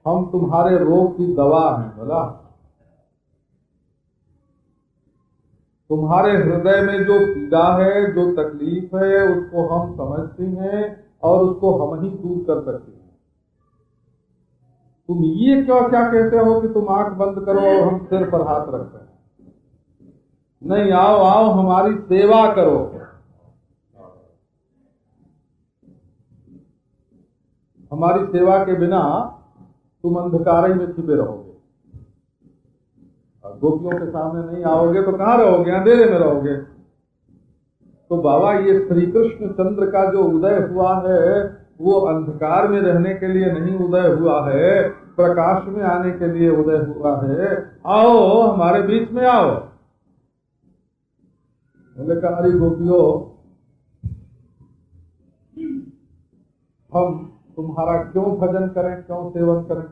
हम तुम्हारे रोग की दवा हैं। बोला, तुम्हारे हृदय में जो पीड़ा है, जो तकलीफ है, उसको हम समझते हैं और उसको हम ही दूर कर सकते हैं। तुम ये क्या क्या कहते हो कि तुम आंख बंद करो और हम सिर पर हाथ रखते हैं? नहीं, आओ आओ, हमारी सेवा करो। हमारी सेवा के बिना तुम अंधकार में छिपे रहोगे। और गोपियों के सामने नहीं आओगे तो कहाँ रहोगे? अंधेरे में रहोगे। तो बाबा, ये श्री कृष्ण चंद्र का जो उदय हुआ है वो अंधकार में रहने के लिए नहीं उदय हुआ है, प्रकाश में आने के लिए उदय हुआ है। आओ, हमारे बीच में आओ। बोले, कहारी गोपियों, हम तुम्हारा क्यों भजन करें, क्यों सेवन करें?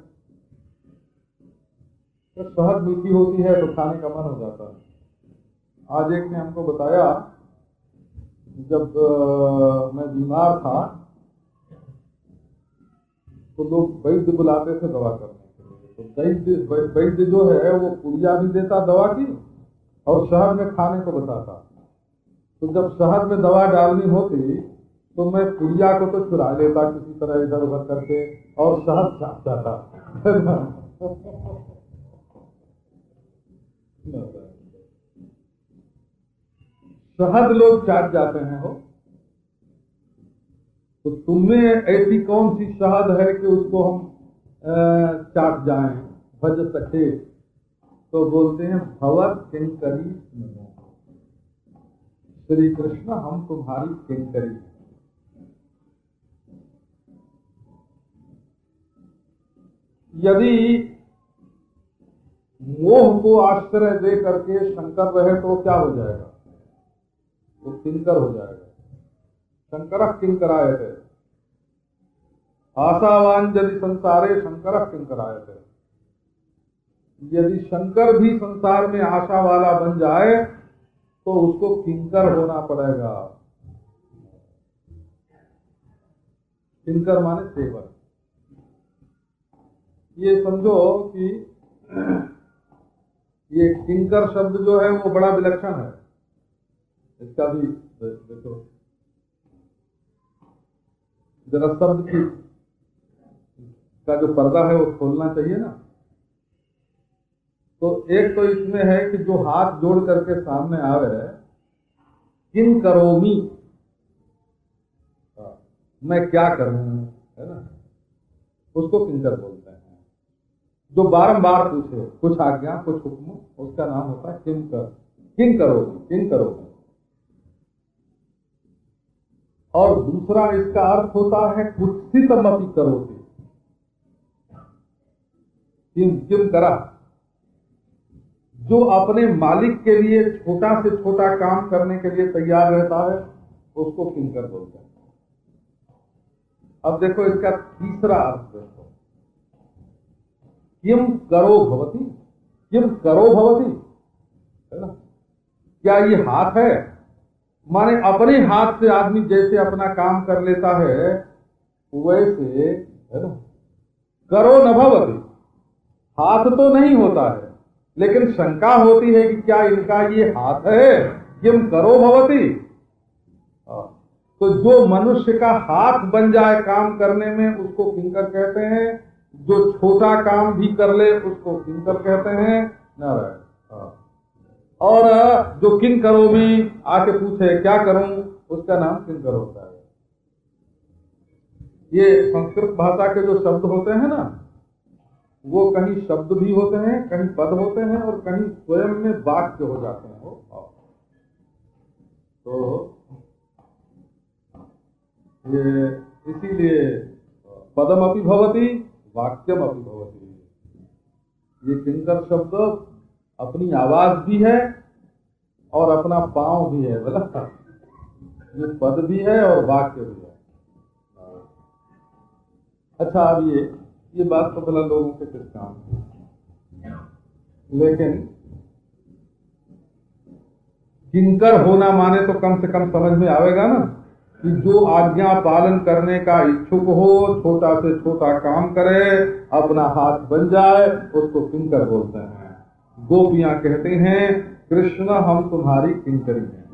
तो शहद मीठी होती है तो खाने का मन हो जाता है। आज एक ने हमको बताया, जब मैं बीमार था तो लोग वैद्य बुलाते थे दवा करने के लिए। तो वैद्य जो है वो पुड़िया भी देता दवा की और शहद में खाने को बताता। तो जब शहद में दवा डालनी होती तो मैं पुड़िया को तो चुरा लेता किसी तरह इधर उधर करके और शहद चाट जाता। शहद लोग चाट जाते हैं हो, तो तुम्हें ऐसी कौन सी शहद है कि उसको हम चाट जाएं, भज सके? तो बोलते हैं, भवत किंकरी नमो। श्री कृष्ण, हम तुम्हारी किंकरी हैं। यदि मोह को आश्रय दे करके शंकर रहे तो क्या हो जाएगा? वो किंकर हो जाएगा। शंकर किंकराय थे, आशावान यदि संसारे शंकर किंकराय थे। यदि शंकर भी संसार में आशा वाला बन जाए तो उसको किंकर होना पड़ेगा। किंकर माने सेवक। ये समझो कि ये किंकर शब्द जो है वो बड़ा विलक्षण है। इसका भी देखो, जरा शब्द की का जो पर्दा है वो खोलना चाहिए ना। तो एक तो इसमें है कि जो हाथ जोड़ करके सामने आवे, किन करोमी, मैं क्या करूं, है ना, उसको किंकर बोलते हैं। जो बारंबार पूछे कुछ आज्ञा कुछ हुक्म, उसका नाम होता है किंकर। किन करोगी, किन करोगी। और दूसरा इसका अर्थ होता है कुत्सितमपि करोति। किम किम करा, जो अपने मालिक के लिए छोटा से छोटा काम करने के लिए तैयार रहता है उसको किंकर बोलते हैं। अब देखो इसका तीसरा अर्थ देखो, किम करो भवती, किम करो भवती, है ना। क्या ये हाथ है? माने अपने हाथ से आदमी जैसे अपना काम कर लेता है वैसे, है ना, करो न भवती। हाथ तो नहीं होता है लेकिन शंका होती है कि क्या इनका ये हाथ है? किम करो भवती। तो जो मनुष्य का हाथ बन जाए काम करने में उसको किंकर कहते हैं। जो छोटा काम भी कर ले उसको किंकर कहते हैं। नारायण। और जो किन करो भी आके पूछे क्या करूं, उसका नाम किंकर होता है। ये संस्कृत भाषा के जो शब्द होते हैं ना, वो कहीं शब्द भी होते हैं, कहीं पद होते हैं और कहीं स्वयं में वाक्य हो जाते हैं। तो ये इसीलिए पदमपि भवति वाक्यमपि भवति। ये किंकर शब्द अपनी आवाज भी है और अपना पांव भी है, बोला। ये पद भी है और वाक्य भी है। अच्छा, अब ये बात तो भला लोगों के किस काम की, लेकिन किंकर होना माने तो कम से कम समझ में आवेगा ना कि जो आज्ञा पालन करने का इच्छुक हो, छोटा से छोटा काम करे, अपना हाथ बन जाए, उसको किंकर बोलते हैं। गोपियां कहते हैं कृष्ण हम तुम्हारी किंकरी हैं,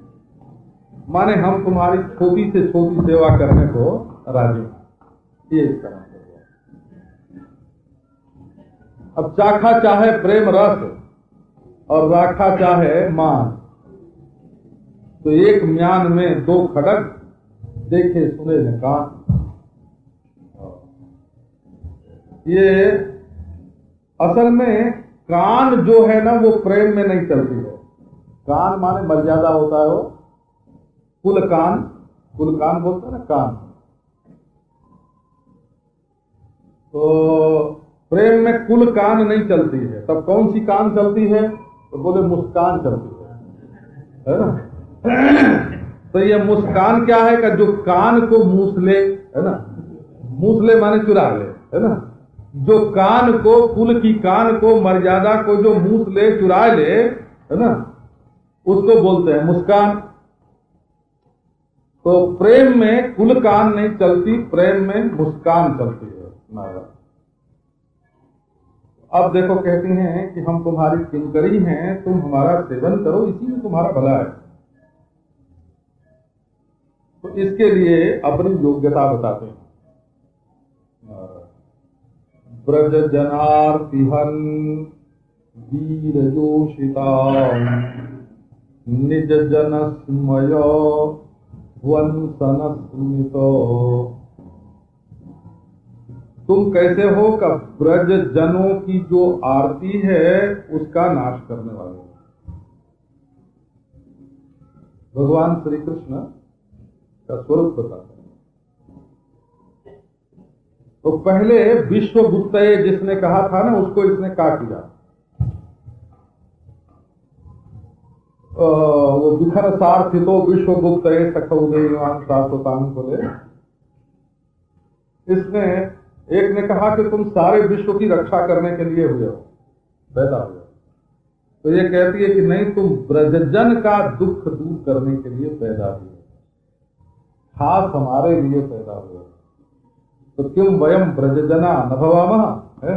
माने हम तुम्हारी छोटी से छोटी सेवा करने को राजी हैं, ये इसका मतलब है। अब चाखा चाहे प्रेम रस और राखा चाहे मान, तो एक म्यान में दो खड़ग, देखे सुने न कान। ये असल में कान जो है ना वो प्रेम में नहीं चलती है। कान माने मर्यादा होता है, वो कुल कान बोलते हैं ना, कान। तो प्रेम में कुल कान नहीं चलती है, तब कौन सी कान चलती है? तो बोले मुस्कान चलती है ना। तो ये मुस्कान क्या है? कि जो कान को मूस ले, है ना, मूस ले माने चुरा ले, है ना, जो कान को, कुल की कान को, मर्यादा को जो मूस ले, चुरा ले, है ना, उसको बोलते हैं मुस्कान। तो प्रेम में कुल कान नहीं चलती, प्रेम में मुस्कान चलती है। अब देखो कहती हैं कि हम तुम्हारी किंकरी हैं, तुम हमारा सेवन करो, इसी में तुम्हारा भला है। तो इसके लिए अपनी योग्यता बताते हैं। ब्रज जनार्तिहन वीर जोषिता निज जन स्मय वंसन स्मितो। तुम कैसे हो? का ब्रज जनों की जो आरती है उसका नाश करने वाले हो। भगवान श्री कृष्ण का स्वरूप बताते हैं। तो पहले विश्वगुप्त जिसने कहा था ना, उसको इसने काट दिया। वो विखर सार्थितो विश्वगुप्त सखौदेवान बोले। इसने एक ने कहा कि तुम सारे विश्व की रक्षा करने के लिए हुए हो, पैदा हुए। तो ये कहती है कि नहीं, तुम ब्रजजन का दुख दूर करने के लिए पैदा हुए, खास हमारे लिए पैदा हुए। तो क्यों वयम ब्रजजना न भवामः है?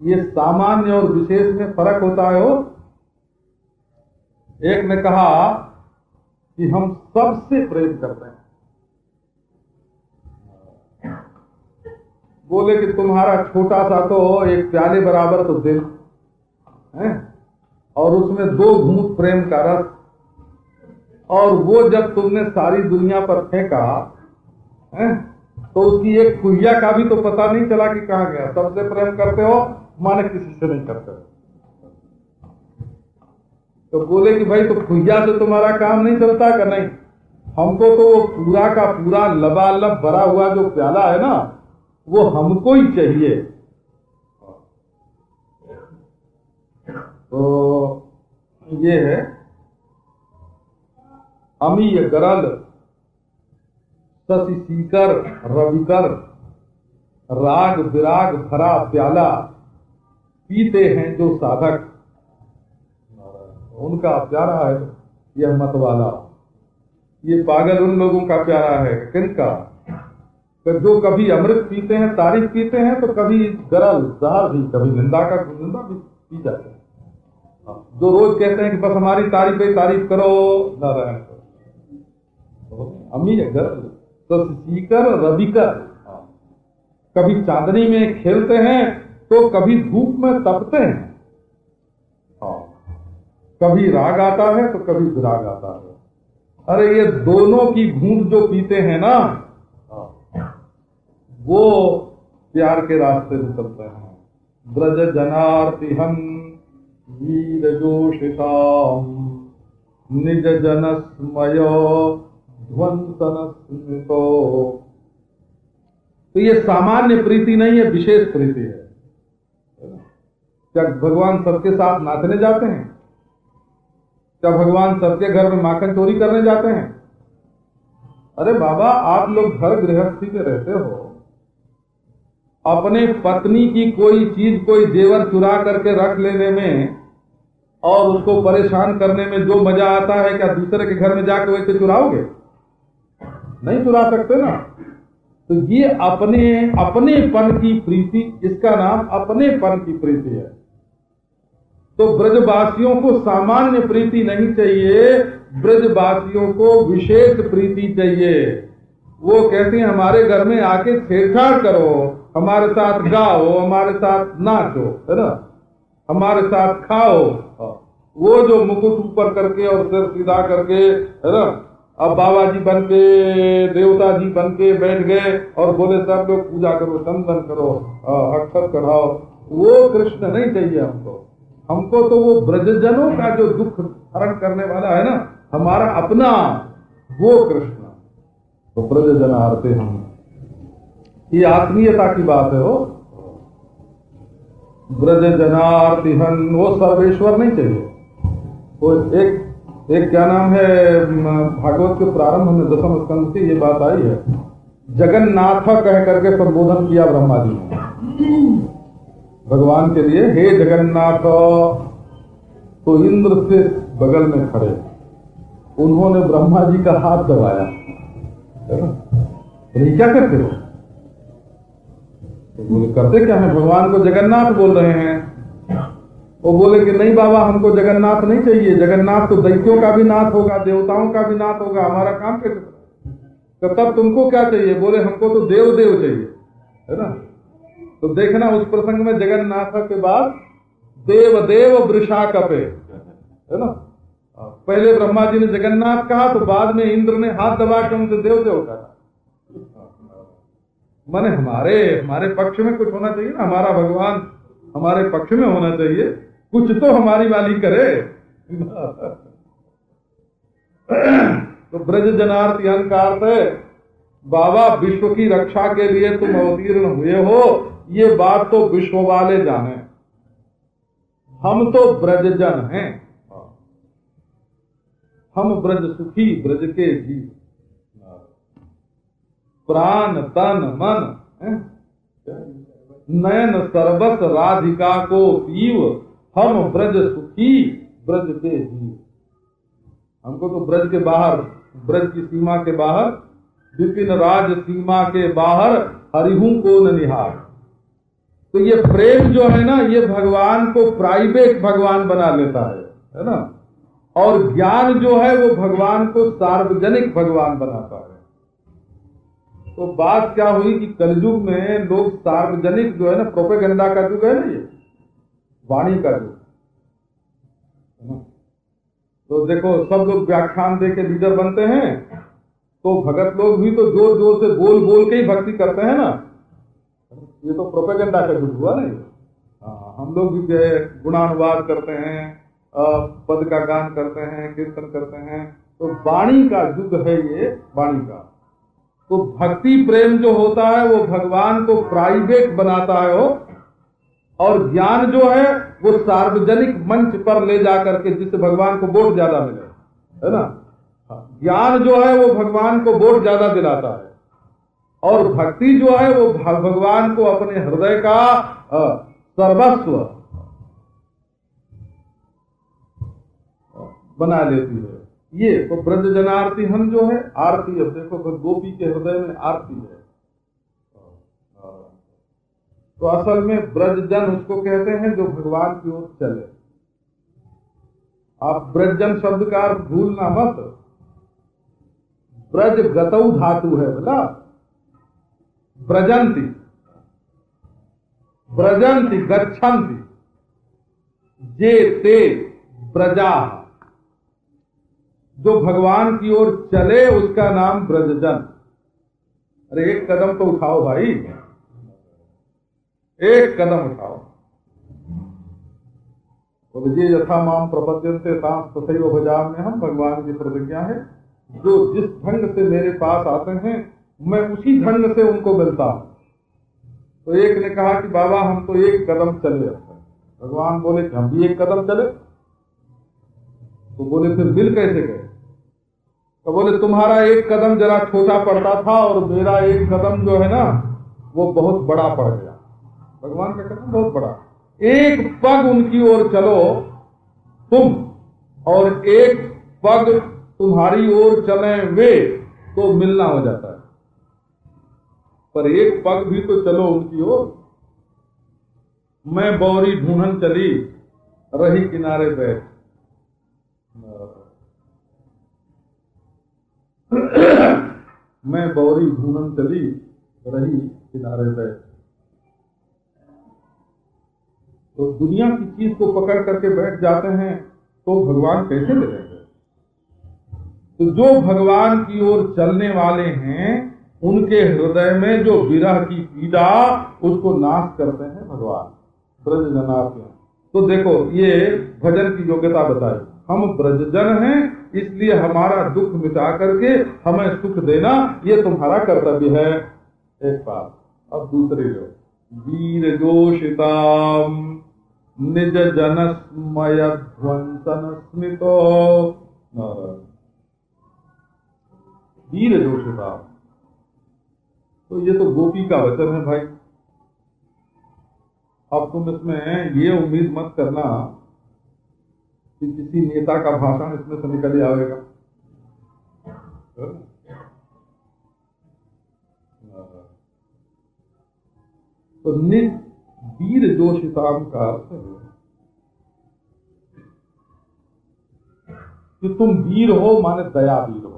ये सामान्य और विशेष में फर्क होता है। हो एक ने कहा कि हम सबसे प्रेम करते हैं, बोले कि तुम्हारा छोटा सा तो एक प्याले बराबर तो दिल है, और उसमें 2 घूंट प्रेम का रस, और वो जब तुमने सारी दुनिया पर फेंका है, तो उसकी एक कुइया का भी तो पता नहीं चला कि कहाँ गया। सबसे प्रेम करते हो माने किसी से नहीं करते हो। तो बोले कि भाई, तो कुइया से तुम्हारा काम नहीं चलता का? नहीं, हमको तो वो पूरा का पूरा लबालब भरा हुआ जो प्याला है ना, वो हमको ही चाहिए। तो ये है अमीय गरल शशि सीकर रविकर, राग विराग भरा प्याला पीते हैं जो साधक, उनका प्यारा है यह मतवाला। ये पागल उन लोगों का प्यारा है। किनका? जो कभी अमृत पीते हैं, तारीफ पीते हैं, तो कभी गरल जहर भी, कभी निंदा भी पी जाते हैं। जो रोज कहते हैं कि बस हमारी तारीफ करो, नारायण करो। अमीय गरल सीकर रविकर, कभी चांदनी में खेलते हैं तो कभी धूप में तपते हैं। कभी राग आता है तो कभी विराग आता है। अरे ये दोनों की घूंट जो पीते हैं ना, वो प्यार के रास्ते में चलते हैं। ब्रज जनार्तिहन वीर जोषिताम निज जन स्मयो ध्वंसन स्मितो। तो ये सामान्य प्रीति नहीं है, विशेष प्रीति है। क्या भगवान सबके साथ नाचने जाते हैं? क्या भगवान सबके घर में माखन चोरी करने जाते हैं? अरे बाबा, आप लोग घर गृहस्थी में रहते हो, अपने पत्नी की कोई चीज, कोई जेवर चुरा करके रख लेने में और उसको परेशान करने में जो मजा आता है, क्या दूसरे के घर में जाकर वैसे चुराओगे? नहीं चुरा सकते ना। तो ये अपनेपन की प्रीति, इसका नाम अपनेपन की प्रीति है। तो ब्रजवासियों को सामान्य प्रीति नहीं चाहिए, ब्रजवासियों को विशेष प्रीति चाहिए। वो कहते हैं हमारे घर में आके छेड़छाड़ करो, हमारे साथ गाओ, हमारे साथ नाचो, है ना, हमारे साथ खाओ। वो जो मुकुट ऊपर करके और सिर सीधा करके, है ना, अब बाबा जी बन के, देवता जी बन के बैठ गए और बोले सब लोग पूजा करो, चंदन करो, अक्षत चढ़ाओ, वो कृष्ण नहीं चाहिए हमको। हमको तो वो ब्रजजनों का जो दुख हरण करने वाला है ना, हमारा अपना, वो कृष्ण। तो ब्रजजन आरते हम, ये आत्मीयता की बात है। वो ब्रजजनार्ति हन, वो सर्वेश्वर नहीं चाहिए। वो एक क्या नाम है, भागवत के प्रारंभ में 10वें स्कंद से ये बात आई है, जगन्नाथ कह करके संबोधन किया ब्रह्मा जी ने भगवान के लिए, हे जगन्नाथ। तो इंद्र से बगल में खड़े, उन्होंने ब्रह्मा जी का हाथ दबाया, ये क्या करते हो? तो बोले करते क्या है, भगवान को जगन्नाथ बोल रहे हैं। वो बोले कि नहीं बाबा, हमको जगन्नाथ नहीं चाहिए, जगन्नाथ तो दैत्यों का भी नाथ होगा, देवताओं का भी नाथ होगा, हमारा काम कैसे? तो तब तुमको क्या चाहिए? बोले हमको तो देव देव चाहिए, है ना। तो देखना उस प्रसंग में जगन्नाथ के बाद देव देव वृषा कपे, है ना। पहले ब्रह्मा जी ने जगन्नाथ कहा, तो बाद में इंद्र ने हाथ दबा के उनसे देव देव कहा। माने हमारे पक्ष में कुछ होना चाहिए ना, हमारा भगवान हमारे पक्ष में होना चाहिए, कुछ तो हमारी वाली करे। तो ब्रज जनार्थ अहंकार है, बाबा विश्व की रक्षा के लिए तुम अवतीर्ण हुए हो, ये बात तो विश्व वाले जाने, हम तो ब्रजजन हैं, हम ब्रज सुखी, ब्रज के जीव, प्राण तन मन नयन सर्वस राधिका को पीव, हम ब्रज सुखी, ब्रज के जीव। हमको तो ब्रज के बाहर, ब्रज की सीमा के बाहर, विपिन राज सीमा के बाहर हरिहू को न निहार। तो ये प्रेम जो है ना, ये भगवान को प्राइवेट भगवान बना लेता है ना। और ज्ञान जो है वो भगवान को सार्वजनिक भगवान बनाता है। तो बात क्या हुई कि कलयुग में लोग सार्वजनिक जो है ना, प्रोपेगेंडा का युग है ना, ये वाणी का युग। तो देखो सब लोग व्याख्यान दे के लीडर बनते हैं, तो भगत लोग भी तो जोर जोर से बोल बोल के ही भक्ति करते हैं ना। ये तो प्रोपेगेंडा का युग हुआ नहीं। हम लोग भी गुणानुवाद करते हैं, पद का गान करते हैं, कीर्तन करते हैं। तो वाणी का युग है ये, वाणी का। तो भक्ति प्रेम जो होता है वो भगवान को प्राइवेट बनाता है वो, और ज्ञान जो है वो सार्वजनिक मंच पर ले जाकर के, जिससे भगवान को वोट ज्यादा मिले, है ना। ज्ञान जो है वो भगवान को वोट ज्यादा दिलाता है, और भक्ति जो है वो भगवान को अपने हृदय का सर्वस्व बना लेती है। ये तो ब्रज जनार्ती हम जो है आरती है। देखो गोपी के हृदय में आरती है। तो असल में ब्रजजन उसको कहते हैं जो भगवान की ओर चले। आप ब्रजजन शब्द का अर्थ भूलना मत। ब्रज गतौ धातु है, बोला ब्रजंती, ब्रजंती गच्छन्ति, जे ते ब्रजा, जो भगवान की ओर चले उसका नाम ब्रजजन। अरे एक कदम तो उठाओ भाई, एक कदम उठाओ। तो विजय यथा माम प्रपद्यन्ते तां तथैव भजाम्यहम्, हम भगवान की प्रतिज्ञा है, जो जिस ढंग से मेरे पास आते हैं मैं उसी ढंग से उनको मिलता हूं। तो एक ने कहा कि बाबा हम तो एक कदम चले। भगवान बोले कि हम भी एक कदम चले। तो बोले फिर मिल कैसे गए? तो बोले तुम्हारा एक कदम जरा छोटा पड़ता था और मेरा एक कदम जो है ना वो बहुत बड़ा पड़ गया। भगवान का कदम बहुत बड़ा। एक पग उनकी ओर चलो तुम, और एक पग तुम्हारी ओर चले वे, तो मिलना हो जाता है, पर एक पग भी तो चलो उनकी ओर। मैं बौरी ढूंढन चली रही किनारे बैठ, मैं बौरी ढूंढन चली रही किनारे बैठ। तो दुनिया की चीज को पकड़ करके बैठ जाते हैं तो भगवान कैसे मिलेंगे? तो जो भगवान की ओर चलने वाले हैं उनके हृदय में जो विरह की पीड़ा, उसको नाश करते हैं भगवान ब्रजजनाभ। तो देखो ये भजन की योग्यता बताई, हम ब्रजजन हैं इसलिए हमारा दुख मिटा करके हमें सुख देना ये तुम्हारा कर्तव्य है। एक बात। अब दूसरी जो वीर जोषिताम निज जनस्मय ध्वंसन स्मितो, वीर जोषिताम, तो ये तो गोपी का वचन है भाई। अब तुम इसमें ये उम्मीद मत करना कि किसी नेता का भाषण इसमें से निकल आवेगा। तो निज वीर जोषिताम का अर्थ है कि तुम वीर हो, माने दयावीर हो।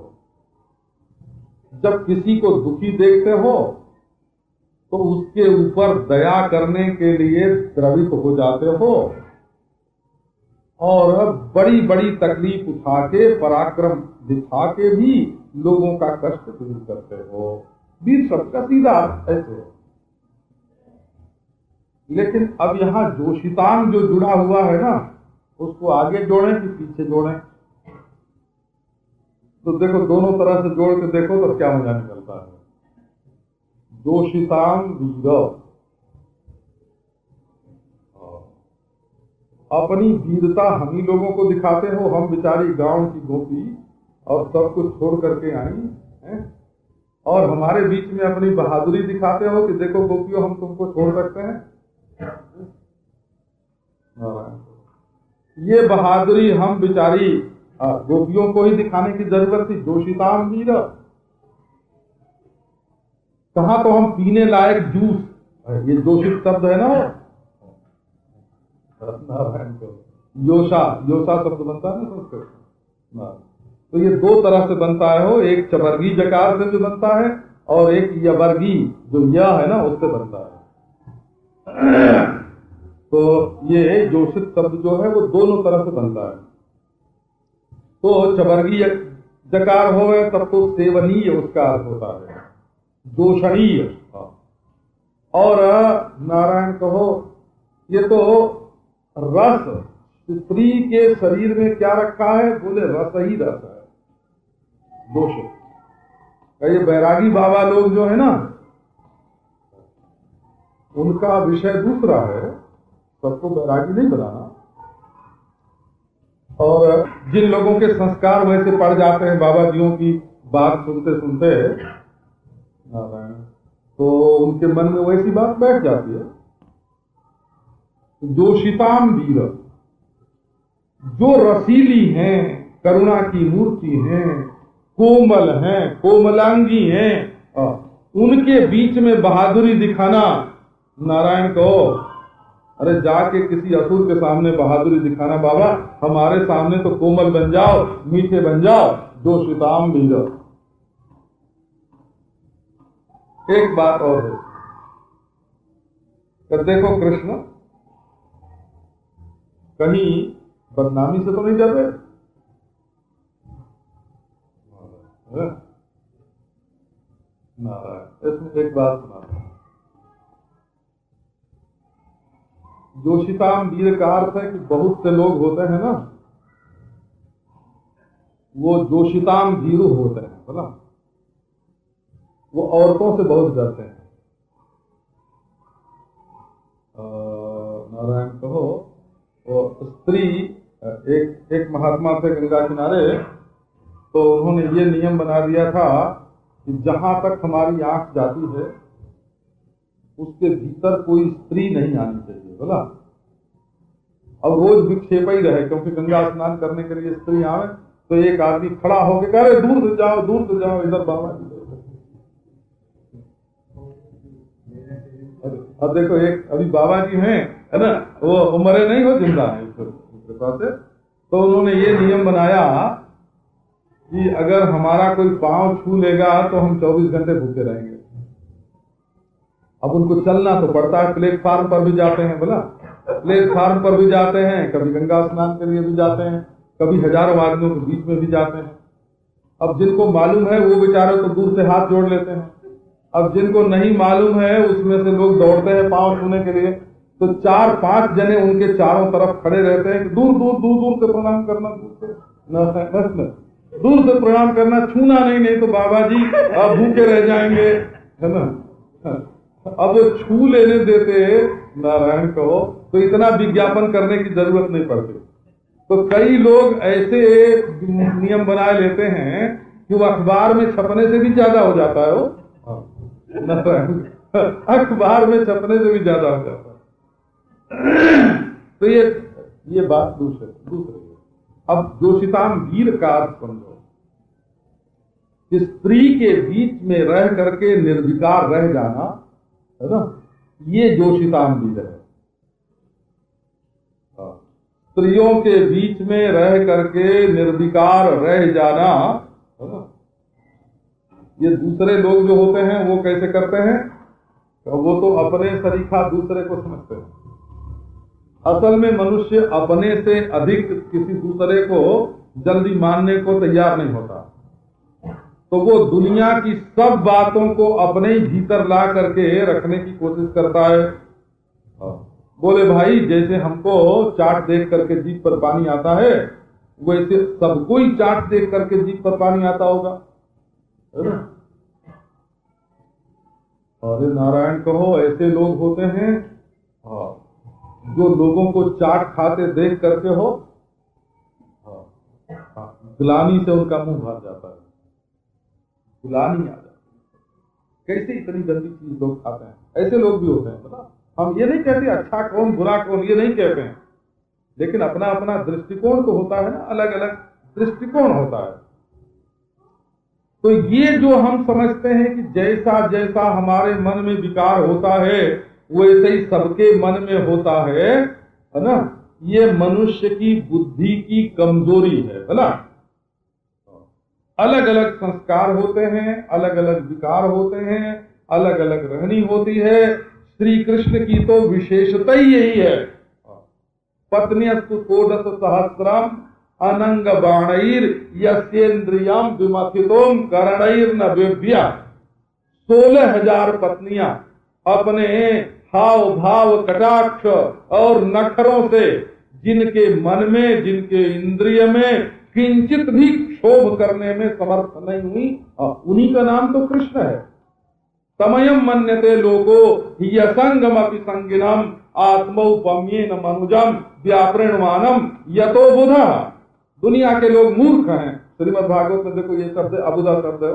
जब किसी को दुखी देखते हो तो उसके ऊपर दया करने के लिए द्रवित हो जाते हो और बड़ी बड़ी तकलीफ उठा के पराक्रम दिखा के भी लोगों का कष्ट दूर करते हो। वीर शब्द का सीधा ऐसे है। लेकिन अब यहाँ जोशितांग जो जुड़ा हुआ है ना, उसको आगे जोड़ें कि पीछे जोड़ें? तो देखो दोनों तरह से जोड़ के देखो तो क्या मजा निकलता है। जोशितांग वीर, अपनी वीरता हम ही लोगों को दिखाते हो। हम बेचारी गांव की गोपी और सब कुछ छोड़ करके आई हैं और हमारे बीच में अपनी बहादुरी दिखाते हो कि देखो गोपियों हम तुमको छोड़ सकते हैं। ये बहादुरी हम बेचारी गोपियों को ही दिखाने की जरूरत थी। जोशिताम वीर, कहा तो हम पीने लायक जूस, ये जोशित शब्द है ना, योशा, योशा शब्द बनता है ना संस्कृत। तो ये दो तरह से बनता है हो, एक चवर्गी जकार से भी बनता है और एक यवर्गी जो यह है ना उससे बनता है। तो ये जोशित शब्द जो है वो दोनों तरह से बनता है। तो चवर्गी जकार हो गए तब तो सेवनीय उसका अर्थ होता है, दोषणीय। और नारायण कहो ये तो रस, स्त्री के शरीर में क्या रखा है? बोले रस ही रस है, दोष। ये बैरागी बाबा लोग जो है ना, उनका विषय दूसरा है, सबको बैरागी नहीं बनाना। और जिन लोगों के संस्कार वैसे पड़ जाते हैं बाबा जियों की बात सुनते सुनते, तो उनके मन में वैसी बात बैठ जाती है। जोशिताम वीर, जो रसीली हैं, करुणा की मूर्ति हैं, कोमल हैं, कोमलांगी हैं, उनके बीच में बहादुरी दिखाना। नारायण को अरे जाके किसी असुर के सामने बहादुरी दिखाना, बाबा हमारे सामने तो कोमल बन जाओ, मीठे बन जाओ। जोशिताम वीर। एक बात और है कि देखो कृष्ण कहीं बदनामी से तो नहीं डर रहे। इसमें एक बात सुना, जोशिताम वीर का अर्थ है कि बहुत से लोग होते हैं ना, वो जोशिताम वीरू होते हैं, बोला वो औरतों से बहुत डरते हैं। नारायण कहो, वो स्त्री, एक महात्मा थे गंगा किनारे, तो उन्होंने ये नियम बना दिया था कि जहां तक हमारी आंख जाती है उसके भीतर कोई स्त्री नहीं आनी चाहिए, बोला। अब रोज विक्षेप ही रहे, क्योंकि गंगा स्नान करने के लिए स्त्री आवे तो एक आदमी खड़ा होकर कह रहे दूर से जाओ, दूर से जाओ, इधर बाबा जी। अब देखो एक अभी बाबा जी हैं, है ना, वो मरे नहीं, हो जिंदा है कृपा से। तो उन्होंने ये नियम बनाया कि अगर हमारा कोई पांव छू लेगा तो हम 24 घंटे भूखे रहेंगे। अब उनको चलना तो पड़ता है, प्लेटफार्म पर भी जाते हैं, बोला प्लेटफार्म पर भी जाते हैं, कभी गंगा स्नान के लिए भी जाते हैं, कभी हजारों आदमियों के बीच में भी जाते हैं। अब जिनको मालूम है वो बेचारे तो दूर से हाथ जोड़ लेते हैं, अब जिनको नहीं मालूम है उसमें से लोग दौड़ते हैं पांव छूने के लिए, तो 4-5 जने उनके चारों तरफ खड़े रहते हैं कि दूर दूर दूर दूर से प्रणाम करना, दूर से प्रणाम करना, छूना नहीं, नहीं तो बाबा जी अब भूखे रह जाएंगे, है ना। अब वो छू लेने देते नारायण को तो इतना विज्ञापन करने की जरूरत नहीं पड़ती। तो कई लोग ऐसे नियम बनाए लेते हैं कि वो अखबार में छपने से भी ज्यादा हो जाता है, वो अखबार में छपने से भी ज्यादा हो जाता है। तो ये बात दूसरी। अब जोशिताम वीर का अर्थ समझो कि स्त्री के बीच में रह करके निर्विकार रह जाना, है ना, ये जोशिताम वीर है। स्त्रियों के बीच में रह करके निर्विकार रह जाना, है ना। ये दूसरे लोग जो होते हैं वो कैसे करते हैं, वो तो अपने सरीखा दूसरे को समझते हैं। असल में मनुष्य अपने से अधिक किसी दूसरे को जल्दी मानने को तैयार नहीं होता, तो वो दुनिया की सब बातों को अपने ही भीतर ला करके रखने की कोशिश करता है। बोले भाई जैसे हमको चाट देख करके जीभ पर पानी आता है, वैसे सबको ही चाट देख करके जीभ पर पानी आता होगा, है ना। अरे नारायण कहो, ऐसे लोग होते हैं जो लोगों को चाट खाते देख करके हो ग्लानि से उनका मुंह भर जाता है, ग्लानि आ जाती है। कैसे इतनी गंदी चीज लोग खाते हैं, ऐसे लोग भी होते हैं। पता, हम ये नहीं कहते अच्छा कौन बुरा कौन, ये नहीं कहते हैं, लेकिन अपना अपना दृष्टिकोण तो होता है ना, अलग अलग दृष्टिकोण होता है। तो ये जो हम समझते हैं कि जैसा जैसा हमारे मन में विकार होता है वैसे ही सबके मन में होता है ना, ये मनुष्य की बुद्धि की कमजोरी है, बोला। अलग अलग संस्कार होते हैं, अलग अलग विकार होते हैं, अलग अलग रहनी होती है। श्री कृष्ण की तो विशेषता ही यही है, पत्न्यस्तु षोडश सहस्रम अनंग बाणैर यस्येन्द्रियम विमथितोम करणैर्न वेभ्य। 16,000 पत्नियां अपने हाव भाव कटाक्ष और नखरों से जिनके मन में, जिनके इंद्रिय में किंचित भी क्षोभ करने में समर्थ नहीं हुई, उन्हीं का नाम तो कृष्ण है। समयम मन्यते लोको यसंगमपि संगिनम आत्मौपम्येन मनुजम व्यापृणवानम यतो बुधा। दुनिया के लोग मूर्ख हैं, श्रीमद् भागवत में देखो ये शब्द अबुधा शब्द है।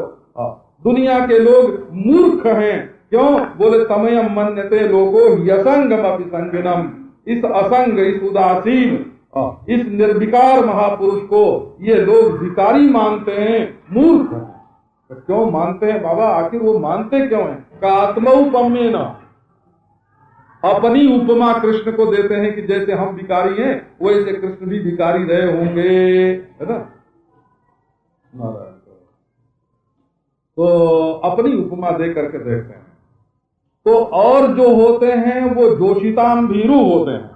दुनिया के लोग मूर्ख हैं, क्यों? बोले समयम मन्यते लोको यसंगमपि संगिनम। इस असंग, इस उदासीन, इस निर्विकार महापुरुष को ये लोग विकारी मानते हैं, मूर्ख हैं। तो क्यों मानते हैं बाबा, आखिर वो मानते क्यों हैं? का आत्मौपम्येन, अपनी उपमा कृष्ण को देते हैं कि जैसे हम भिखारी हैं वैसे कृष्ण भी भिखारी रहे होंगे, है ना। तो अपनी उपमा दे करके देखते हैं। तो और जो होते हैं वो जोशिताम भीरू होते हैं,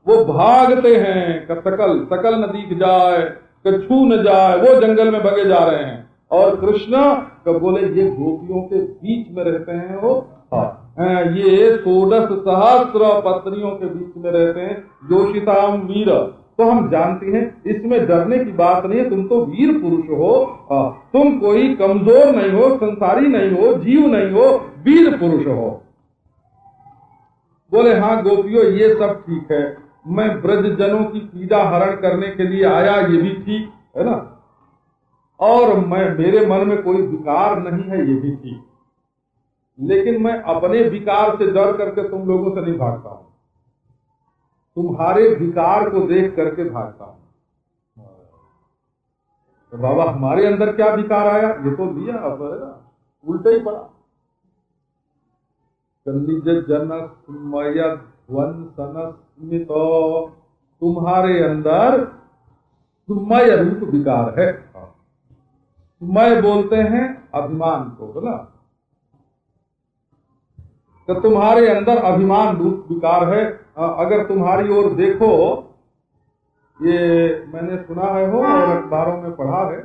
वो भागते हैं, सकल सकल न दिख जाए, छू न जाए, वो जंगल में भगे जा रहे हैं। और कृष्ण कब बोले ये गोपियों के बीच में रहते हैं, वो ये 16 सहस्र पत्नियों के बीच में रहते हैं, जोशिताम वीर। तो हम जानते हैं इसमें डरने की बात नहीं है, तुम तो वीर पुरुष हो, तुम कोई कमजोर नहीं हो, संसारी नहीं हो, जीव नहीं हो, वीर पुरुष हो। बोले हाँ गोपियों ये सब ठीक है, मैं ब्रज जनों की पीड़ा हरण करने के लिए आया, ये भी ठीक है ना, और मेरे मन में कोई विकार नहीं है, ये भी ठीक, लेकिन मैं अपने विकार से डर करके तुम लोगों से नहीं भागता हूं, तुम्हारे विकार को देख करके भागता हूं। तो बाबा हमारे अंदर क्या विकार आया, ये तो लिया अब है ना, उल्टा ही पड़ा। निज जन स्मय ध्वंसन स्मित, तुम्हारे अंदर स्मय रूप विकार है। स्मय बोलते हैं अभिमान को, बोला तो तुम्हारे अंदर अभिमान रूप विकार है। अगर तुम्हारी ओर देखो, ये मैंने सुना है हो और अखबारों में पढ़ा है,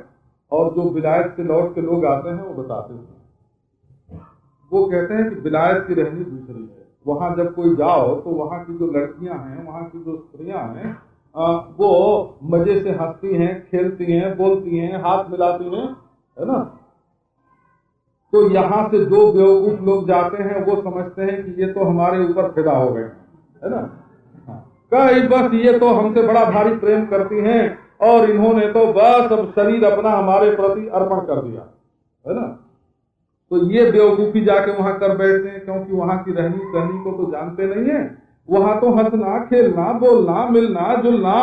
और जो विलायत से लौट के लोग आते हैं वो बताते हैं, वो कहते हैं कि विलायत की रहनी दूसरी है। वहां जब कोई जाओ तो वहां की जो लड़कियां हैं, वहां की जो स्त्रियां हैं, वो मजे से हंसती हैं, खेलती हैं, बोलती हैं, हाथ मिलाती हैं, है ना। तो यहाँ से जो बेवकूफ लोग जाते हैं वो समझते हैं कि ये तो हमारे ऊपर फिदा हो गए, है ना। कई बस ये तो हमसे बड़ा भारी प्रेम करती हैं और इन्होंने तो बस अब शरीर अपना हमारे प्रति अर्पण कर दिया, है ना। तो ये बेवकूफी जाके वहां कर बैठते हैं, क्योंकि वहां की रहनी सहनी को तो जानते नहीं है। वहां तो हंसना, खेलना, बोलना, मिलना जुलना,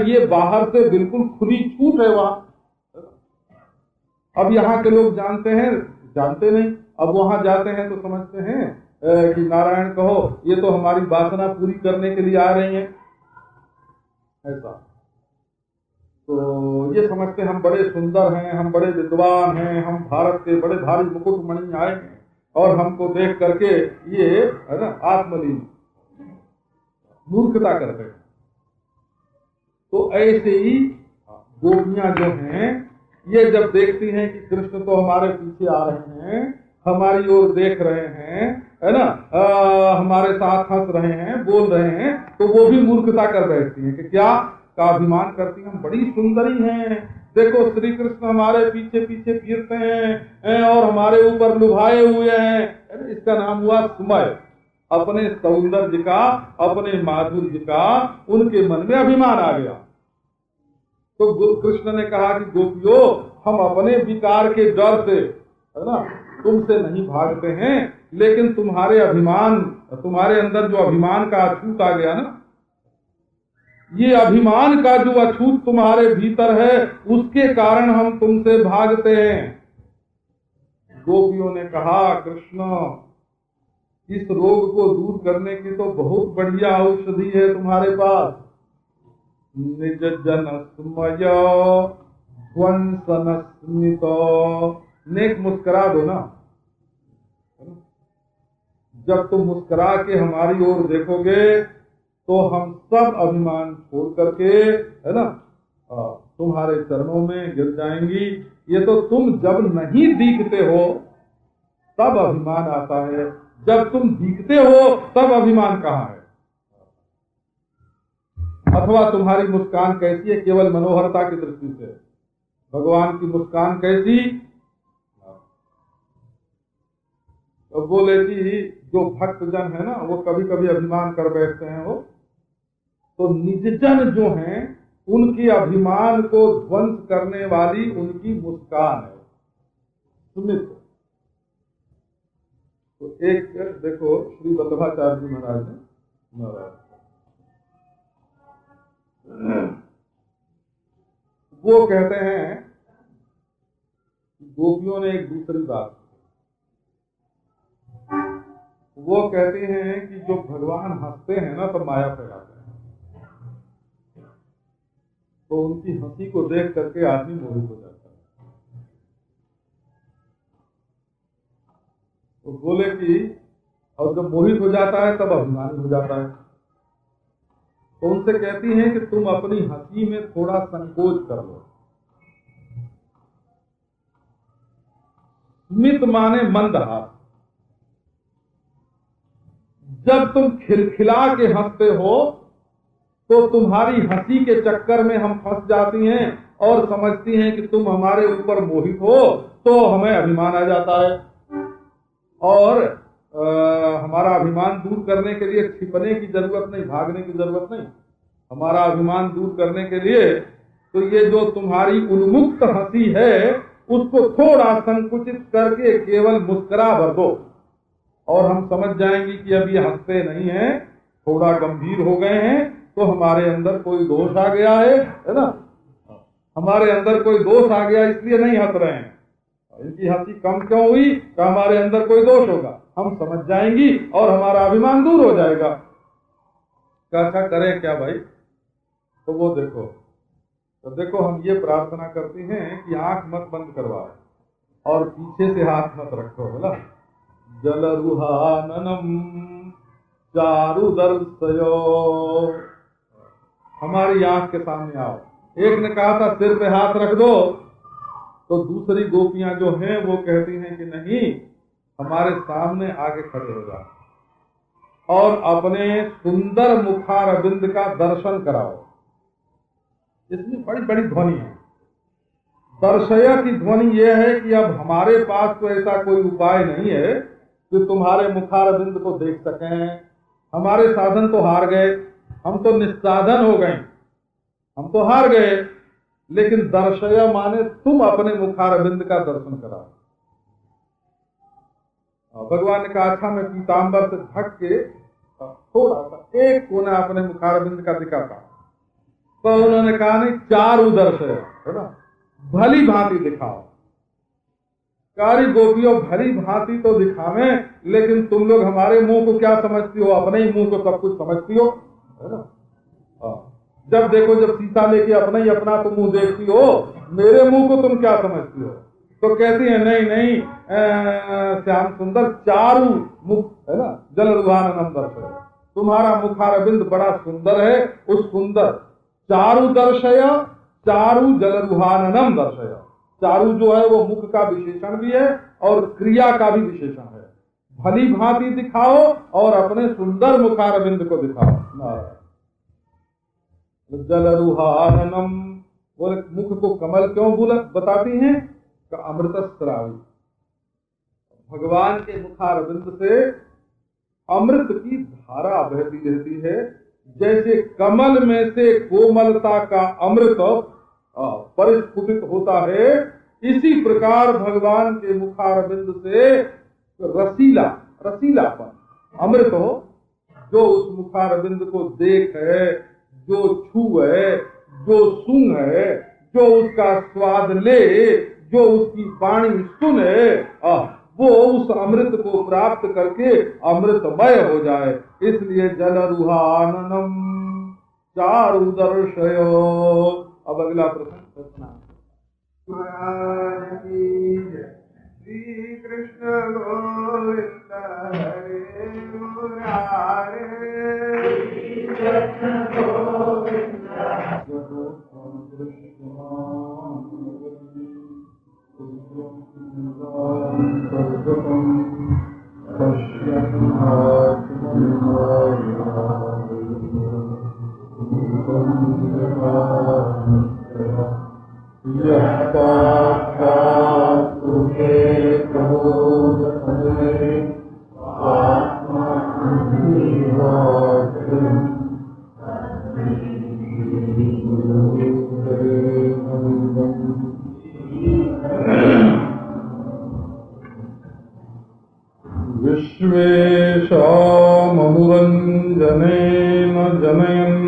ये बाहर से बिल्कुल खुली छूट है वहां। अब यहाँ के लोग जानते हैं, जानते नहीं। अब वहां जाते हैं तो समझते हैं कि नारायण कहो, ये तो हमारी वासना पूरी करने के लिए आ रही हैं, ऐसा। तो ये समझते हम बड़े सुंदर हैं, हम बड़े विद्वान हैं, हम भारत के बड़े भारी मुकुटमणि आए हैं, और हमको देख करके ये है ना आत्मलीन मूर्खता करते हैं। तो ऐसे ही गोपियां जो हैं, ये जब देखती हैं कि कृष्ण तो हमारे पीछे आ रहे हैं, हमारी ओर देख रहे हैं, है ना, हमारे साथ हंस रहे हैं, बोल रहे हैं, तो वो भी मूर्खता कर बैठती हैं कि क्या का अभिमान करती हैं, हम बड़ी सुंदरी हैं, देखो श्री कृष्ण हमारे पीछे पीछे फिरते हैं और हमारे ऊपर लुभाए हुए हैं। इसका नाम हुआ स्मय। अपने सौंदर्य का, अपने माधुर्य का उनके मन में अभिमान आ गया। तो कृष्ण ने कहा कि गोपियों, हम अपने विकार के डर से, है ना, तुमसे नहीं भागते हैं, लेकिन तुम्हारे अभिमान, तुम्हारे अंदर जो अभिमान का अछूत आ गया ना, ये अभिमान का जो अछूत तुम्हारे भीतर है, उसके कारण हम तुमसे भागते हैं। गोपियों ने कहा, कृष्ण इस रोग को दूर करने की तो बहुत बढ़िया औषधि है तुम्हारे पास। निज जन स्मय ध्वंसन स्मित, नेक मुस्कुरा दो ना। जब तुम मुस्कुरा के हमारी ओर देखोगे तो हम सब अभिमान छोड़ करके, है ना, तुम्हारे चरणों में गिर जाएंगी। ये तो तुम जब नहीं दिखते हो तब अभिमान आता है, जब तुम दिखते हो तब अभिमान कहाँ है। अथवा तुम्हारी मुस्कान कैसी है, केवल मनोहरता की दृष्टि से। भगवान की मुस्कान कैसी, तो बोले कि जो भक्त जन है ना, वो कभी कभी अभिमान कर बैठते हैं। वो तो निजजन जो हैं, उनके अभिमान को ध्वंस करने वाली उनकी मुस्कान है, स्मित। तो एक देखो श्री वल्लभाचार्य जी महाराज ने, वो कहते हैं, गोपियों ने एक दूसरी बात, वो कहते हैं कि जो भगवान हंसते हैं ना तो माया फैलाते हैं, तो उनकी हंसी को देख करके आदमी मोहित हो जाता है। तो बोले कि और जब मोहित हो जाता है तब अभिमानी हो जाता है। तो उनसे कहती हैं कि तुम अपनी हंसी में थोड़ा संकोच कर लो। स्मित माने मंद हाथ। जब तुम खिलखिला के हंसते हो तो तुम्हारी हंसी के चक्कर में हम फंस जाती हैं और समझती हैं कि तुम हमारे ऊपर मोहित हो, तो हमें अभिमान आ जाता है। और हमारा अभिमान दूर करने के लिए छिपने की जरूरत नहीं, भागने की जरूरत नहीं। हमारा अभिमान दूर करने के लिए तो ये जो तुम्हारी उन्मुक्त हंसी है, उसको थोड़ा संकुचित करके केवल मुस्कुरा भर दो और हम समझ जाएंगे कि अब ये हंसते नहीं हैं, थोड़ा गंभीर हो गए हैं, तो हमारे अंदर कोई दोष आ गया है ना। हमारे अंदर कोई दोष आ गया इसलिए नहीं हंस रहे हैं। इनकी हंसी कम क्यों हुई? कि हमारे अंदर कोई दोष होगा, हम समझ जाएंगी और हमारा अभिमान दूर हो जाएगा। क्या करें क्या भाई? तो वो देखो, तो देखो हम ये प्रार्थना करते हैं कि आंख मत बंद करवाओ और पीछे से हाथ मत रखो, बोला जलरुहाननम चारु दर्शयो। हमारी आंख के सामने आओ। एक ने कहा था सिर पे हाथ रख दो, तो दूसरी गोपियां जो हैं वो कहती हैं कि नहीं, हमारे सामने आगे खड़े हो जाओ और अपने सुंदर मुखारविंद का दर्शन कराओ। इसमें बड़ी बड़ी ध्वनि है। दर्शय की ध्वनि यह है कि अब हमारे पास तो ऐसा कोई उपाय नहीं है कि तुम्हारे मुखारविंद को देख सकें। हमारे साधन तो हार गए, हम तो निस्साधन हो गए, हम तो हार गए। लेकिन दर्शय माने तुम अपने मुखारविंद का दर्शन कराओ। भगवान ने कहा अच्छा मैं पीताम्बर से ढक के थोड़ा सा एक कोना अपने मुखारविंद का दिखाता। तो उन्होंने कहा नहीं, चारु दर्शय, है ना, भली भांति दिखाओ। कारी गोपियों भली भांति तो दिखावें, लेकिन तुम लोग हमारे मुंह को क्या समझती हो? अपने ही मुंह को सब कुछ समझती हो, है ना। जब देखो जब शीशा लेके अपना ही अपना तुम मुंह देखती हो, मेरे मुंह को तुम क्या समझती हो? तो कहती है नहीं नहीं, श्याम सुंदर चारु मुख, है ना, जलरुहाननम दर्शय, तुम्हारा मुखारविंद बड़ा सुंदर है। उस सुंदर चारु दर्शय, चारु जलरुहाननम दर्शय। चारु जो है वो मुख का विशेषण भी है और क्रिया का भी विशेषण है। भली भांति दिखाओ और अपने सुंदर मुखारविंद को दिखाओ। जलरुहाननम बोले मुख को कमल क्यों बताती हैं? अमृत स्रावी, भगवान के मुखारविंद से अमृत की धारा बहती रहती है। जैसे कमल में से कोमलता का अमृत परिस्फुटित होता है, इसी प्रकार भगवान के मुखारविंद से रसीलापन अमृत हो। जो उस मुखारविंद को देख है, जो छू है, जो सुन है, जो उसका स्वाद ले, जो उसकी वाणी सुने, वो उस अमृत को प्राप्त करके अमृतमय हो जाए। इसलिए जलरुहाननम चारु दर्शयो। अब अगला प्रश्न। श्री कृष्ण गोविंद हरे मुरारे, कृष्ण गोविंद विश्वेशामनुरञ्जनेन जनयन्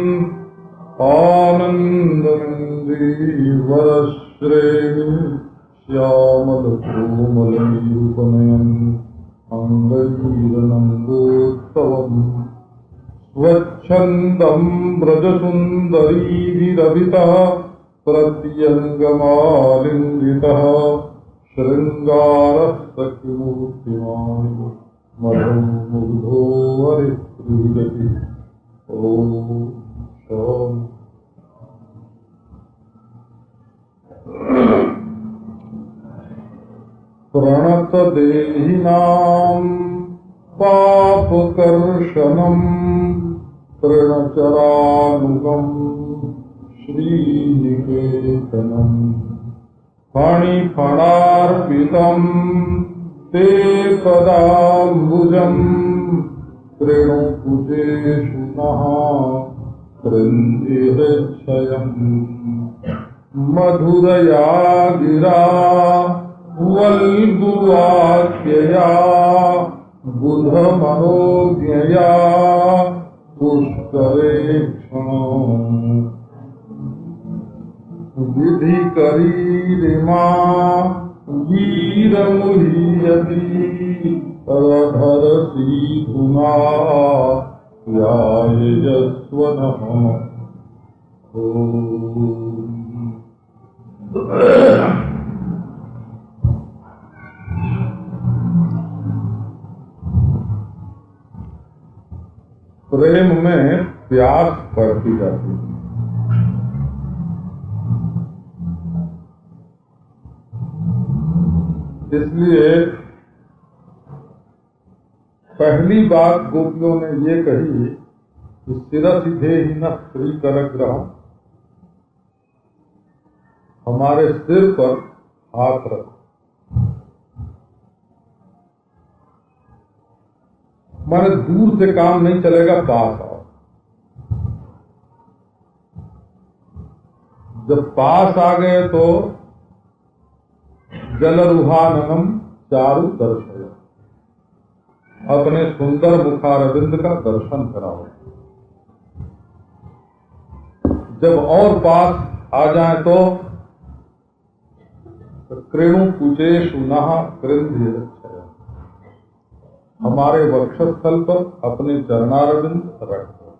आनन्दमिन्द्रियवरश्रेणि श्यामलकोमलैरुपनयन् अङ्गैरनन्दोत्सवम् स्वच्छन्दं ब्रजसुन्दरीभिरभितः प्रत्यङ्गमालिङ्गितः शृङ्गारस्तकिमूर्तिमान् मधुं मुग्धो हरिप्रीयति। ॐ शान्ति। प्रणतदेहिनां पापकर्षणं तृणचरानुगं श्रीनिकेतनं फणिफणार्पितं ते पदाम्बुजं कृणुकुजेषु नः कृन्दिहृच्छयम् मधुरया गिरा वल्गुवाक्यया बुधमनोज्ञया पुष्करेक्षणम् विधि करी रे मां वीर मुहियति तरधर सीधुना ध्याय यस्वनः प्रेम में प्यास बढ़ती जाती है। इसलिए पहली बात गोपियों ने ये कही कि शिरसिधे ही न श्री कर ग्रह, हमारे सिर पर हाथ रख। माने दूर से काम नहीं चलेगा, पास आओ। जब पास आ गए तो जलरुहाननम चारु दर्शय, अपने सुंदर मुखारविंद का दर्शन कराओ। जब और पास आ जाए तो कृणु कुचेषु नः कृंध्य, हमारे वक्षस्थल पर अपने चरणारविंद रख दो।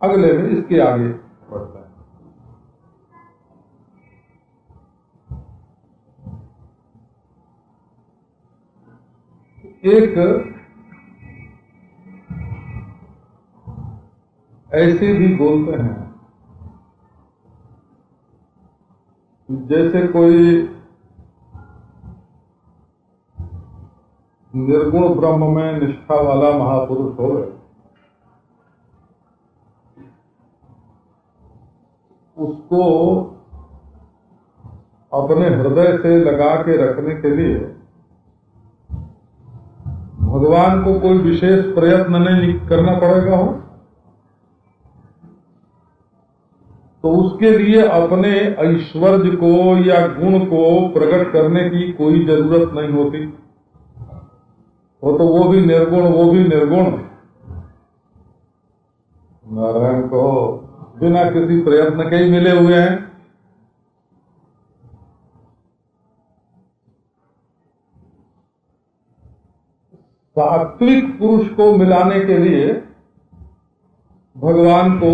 अगले में इसके आगे बढ़ते हैं। एक ऐसे भी बोलते हैं जैसे कोई निर्गुण ब्रह्म में निष्ठा वाला महापुरुष हो, उसको अपने हृदय से लगा के रखने के लिए भगवान को कोई विशेष प्रयत्न नहीं करना पड़ेगा हो, तो उसके लिए अपने ऐश्वर्य को या गुण को प्रकट करने की कोई जरूरत नहीं होती। वो भी निर्गुण, वो भी निर्गुण। नारायण को बिना किसी प्रयत्न के ही मिले हुए हैं। सात्विक पुरुष को मिलाने के लिए भगवान को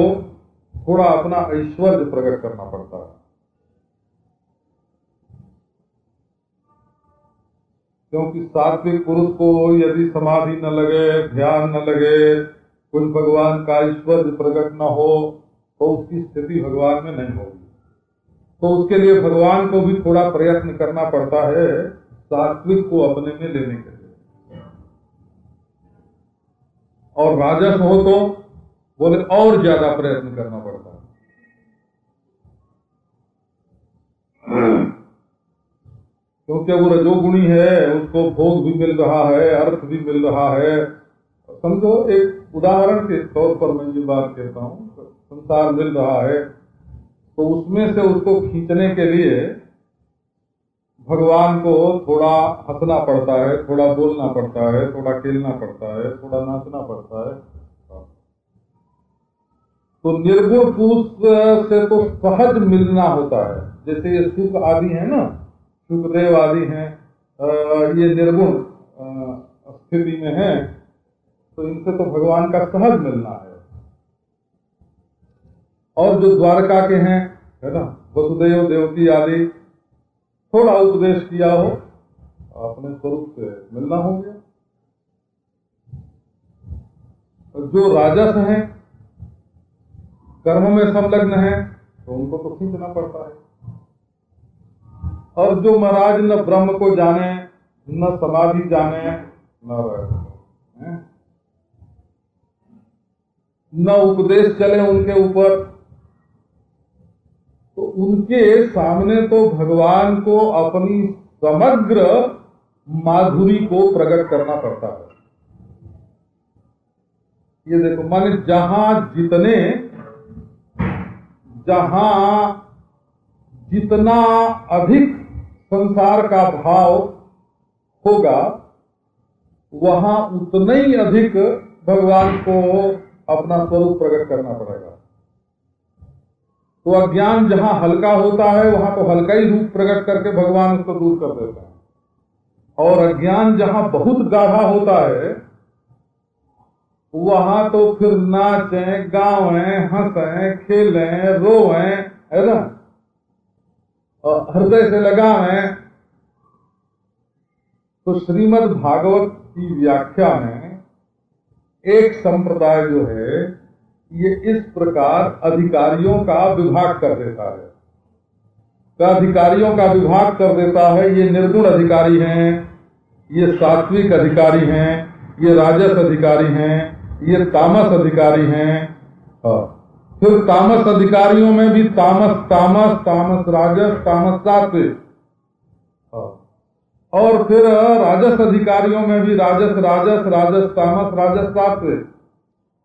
थोड़ा अपना ऐश्वर्य प्रकट करना पड़ता है, क्योंकि सात्विक पुरुष को यदि समाधि न लगे, ध्यान न लगे, कुछ भगवान का ऐश्वर्य प्रकट न हो, तो उसकी स्थिति भगवान में नहीं होगी। तो उसके लिए भगवान को भी थोड़ा प्रयत्न करना पड़ता है सात्विक को अपने में लेने के लिए। और राजस हो तो बोले और ज्यादा प्रयत्न करना पड़ता है। क्योंकि वो रजोगुणी है, उसको भोग भी मिल रहा है, अर्थ भी मिल रहा है। समझो, एक उदाहरण के तौर पर मैं ये बात कहता हूँ, संसार मिल रहा है तो उसमें से उसको खींचने के लिए भगवान को थोड़ा हंसना पड़ता है, थोड़ा बोलना पड़ता है, थोड़ा खेलना पड़ता है, थोड़ा नाचना पड़ता है। तो निर्गुण पुरुष से तो सहज मिलना होता है। जैसे ये सुख आदि है ना, सुखदेव आदि हैं, ये निर्गुण स्थिति में है, तो इनसे तो भगवान का सहज मिलना है। और जो द्वारका के हैं, है ना, वसुदेव देवकी आदि, थोड़ा उपदेश किया हो, अपने स्वरूप से मिलना हो गया। जो राजस हैं, कर्म में संलग्न हैं, तो उनको तो खींचना पड़ता है। और जो महाराज न ब्रह्म को जाने, न समाधि जाने, न उपदेश चले उनके ऊपर, तो उनके सामने तो भगवान को अपनी समग्र माधुरी को प्रकट करना पड़ता है। ये देखो, माने जहां जितना अधिक संसार का भाव होगा, वहां उतना ही अधिक भगवान को अपना स्वरूप प्रकट करना पड़ेगा। तो अज्ञान जहां हल्का होता है वहां तो हल्का ही रूप प्रकट करके भगवान उसको दूर कर देते हैं, और अज्ञान जहां बहुत गाढ़ा होता है वहां तो फिर नाचें, गावें, हंसें, खेलें, रोएं, है ना, और हृदय से लगावें। तो श्रीमद् भागवत की व्याख्या में एक संप्रदाय जो है ये इस प्रकार अधिकारियों का विभाग कर देता है, अधिकारियों का विभाग कर देता है। ये निर्गुण अधिकारी हैं, ये सात्विक अधिकारी हैं, ये राजस अधिकारी हैं, ये तामस अधिकारी हैं। फिर तामस अधिकारियों में भी तामस तामस, तामस राजस, तामस सात्विक, और फिर राजस अधिकारियों में भी राजस राजस, राजस तामस, राजस सात्विक,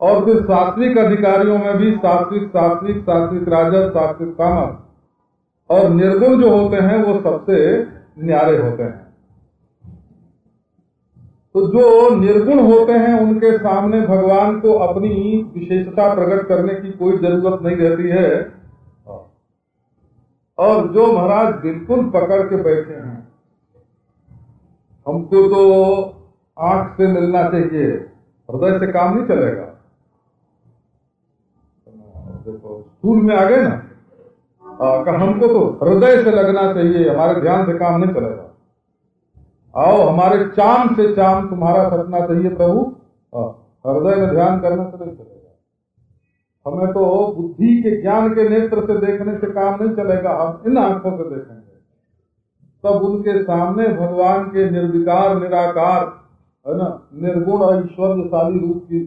और फिर सात्विक अधिकारियों में भी सात्विक सात्विक, सात्विक राजस, सात्विक तामस, और निर्गुण जो होते हैं वो सबसे न्यारे होते हैं। तो जो निर्गुण होते हैं उनके सामने भगवान को अपनी विशेषता प्रकट करने की कोई जरूरत नहीं रहती है, और जो महाराज बिल्कुल पकड़ के बैठे हैं, हमको तो आंख से मिलना चाहिए, हृदय से काम नहीं चलेगा। देखो स्कूल में आ गए ना, हमको तो हृदय से लगना चाहिए, हमारे ध्यान से काम नहीं चलेगा। आओ हमारे चाम से चाम तुम्हारा सपना चाहिए प्रभु, हृदय में ध्यान करने से नहीं चलेगा। हमें तो बुद्धि के ज्ञान के नेत्र से देखने से काम नहीं चलेगा, हम इन आंखों से देखेंगे। तब उनके सामने भगवान के निर्विकार निराकार, है ना, निर्गुण और ईश्वरशाली रूप की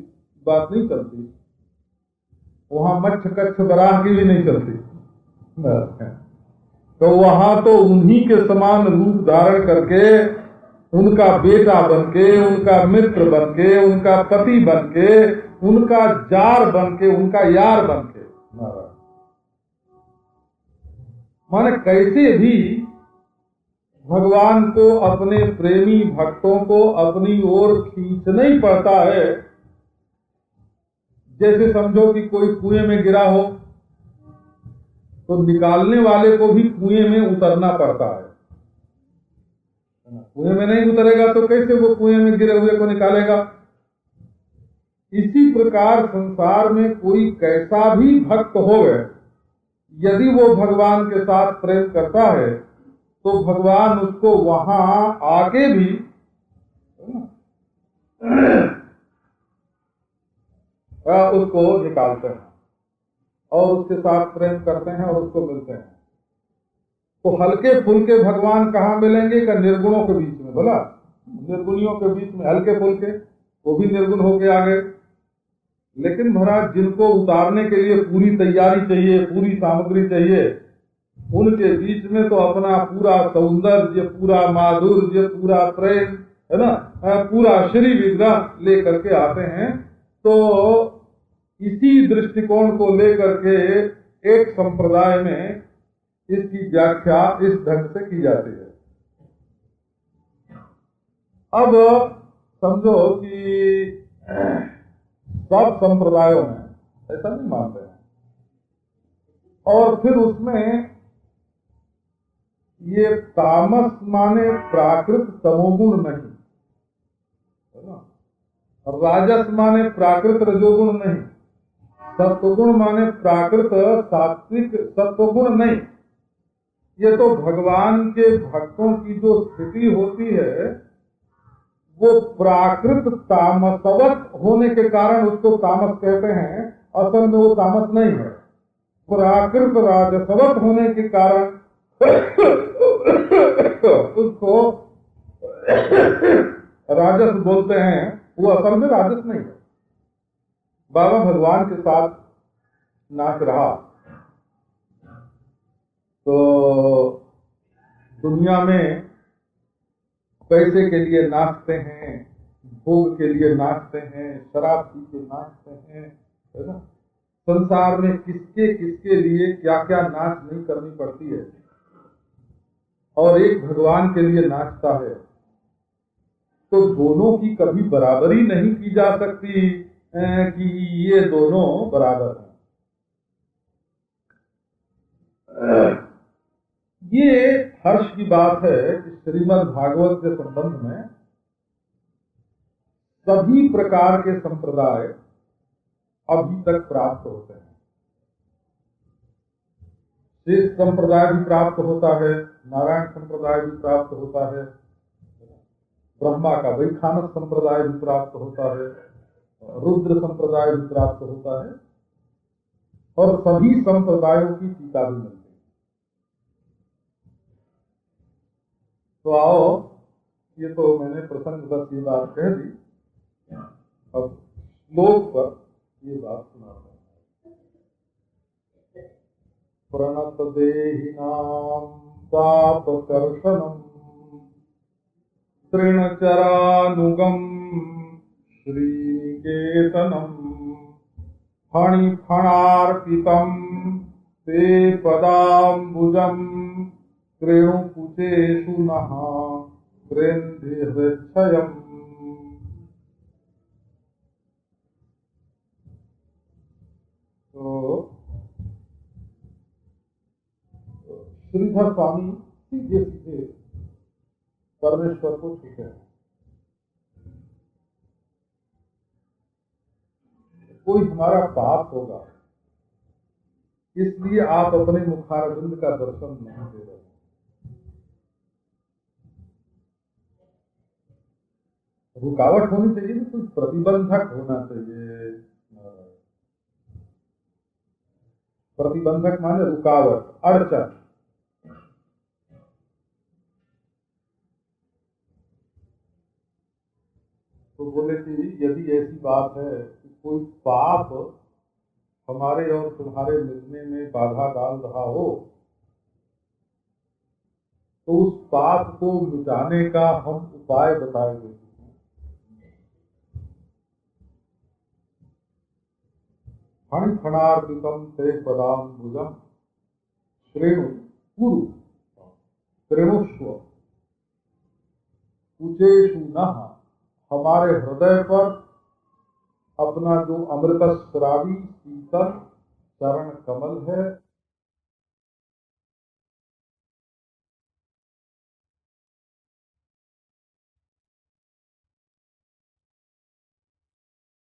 बात नहीं चलती, वहां मच्छ कच्छ बराह की भी नहीं चलती। तो वहां तो उन्हीं के समान रूप धारण करके, उनका बेटा बनके, उनका मित्र बनके, उनका पति बनके, उनका जार बनके, उनका यार बनके, माने कैसे भी भगवान को, अपने प्रेमी भक्तों को अपनी ओर खींचना ही पड़ता है। जैसे समझो कि कोई कुएं में गिरा हो तो निकालने वाले को भी कुएं में उतरना पड़ता है। कुएं में नहीं उतरेगा तो कैसे वो कुएं में गिरे हुए को निकालेगा। इसी प्रकार संसार में कोई कैसा भी भक्त हो, यदि वो भगवान के साथ प्रेम करता है तो भगवान उसको वहां आके भी उसको निकालते हैं और उसके साथ प्रेम करते हैं और उसको मिलते हैं। तो हल्के फुल्के भगवान कहाँ मिलेंगे? का निर्गुणों के बीच में, बोला निर्गुणियों के बीच में हल्के फुल्के, वो भी निर्गुण होके आ गए। लेकिन महाराज जिनको उतारने के लिए पूरी तैयारी चाहिए, पूरी सामग्री चाहिए, उनके बीच में तो अपना पूरा सौंदर्य, पूरा माधुर्य, पूरा प्रेम, है ना, पूरा श्री विग्रह लेकर के आते हैं। तो इसी दृष्टिकोण को लेकर के एक संप्रदाय में इसकी व्याख्या इस ढंग से की जाती है। अब समझो कि सब संप्रदायों में ऐसा नहीं मानते हैं, और फिर उसमें ये तामस माने प्राकृत तमोगुण नहीं, है ना, राजस माने प्राकृत रजोगुण नहीं, सत्वगुण माने प्राकृत सात्विक सत्वगुण नहीं। ये तो भगवान के भक्तों की जो स्थिति होती है वो प्राकृत तामसवत होने के कारण उसको तामस कहते हैं। असल में वो तामस नहीं है, प्राकृत राजसवत होने के कारण उसको राजस बोलते हैं। वो असल में राजस नहीं है। बाबा भगवान के साथ नाच रहा तो दुनिया में पैसे के लिए नाचते हैं, भोग के लिए नाचते हैं, शराब पी के नाचते हैं, है ना। संसार में किसके किसके लिए क्या क्या नाच नहीं करनी पड़ती है, और एक भगवान के लिए नाचता है। तो दोनों की कभी बराबरी नहीं की जा सकती कि ये दोनों बराबर हैं। ये हर्ष की बात है कि श्रीमद् भागवत के संबंध में सभी प्रकार के संप्रदाय अभी तक प्राप्त होते हैं। शेष संप्रदाय भी प्राप्त होता है, नारायण संप्रदाय भी प्राप्त होता है, ब्रह्मा का वैखानस संप्रदाय भी प्राप्त होता है, रुद्र संप्रदाय भी प्राप्त होता है, और सभी संप्रदायों की टीका भी मिलती है। तो आओ, ये तो मैंने प्रसंग बस ये बात कह दी, अब श्लोक पर ये बात सुनाते हैं। प्रणत देहिनां पापकर्षणम् तृणचरानुगं श्रीनिकेतनम् फणिफणार्पितं ते पदाम्बुजम् कृणुकुचेषु नः कृन्धिहृच्छयम्। तो श्रीधर स्वामी सीधे सीधे परमेश्वर को छूते हैं। कोई हमारा पाप होगा, इसलिए आप अपने मुखारविंद का दर्शन नहीं दे रहे। रुकावट होनी चाहिए, ना कोई प्रतिबंधक होना चाहिए। प्रतिबंधक माने रुकावट, अड़चन। तो बोले कि यदि ऐसी बात है कि कोई पाप हमारे और तुम्हारे मिलने में बाधा डाल रहा हो, तो उस पाप को मिटाने का हम उपाय बताए देते हैं। फणिफणार्पितं ते पदाम्बुजम् श्रेणु कुरु कृणुष्व कुचेषु नः। हमारे हृदय पर अपना जो अमृतस्रावी शीतल चरण कमल है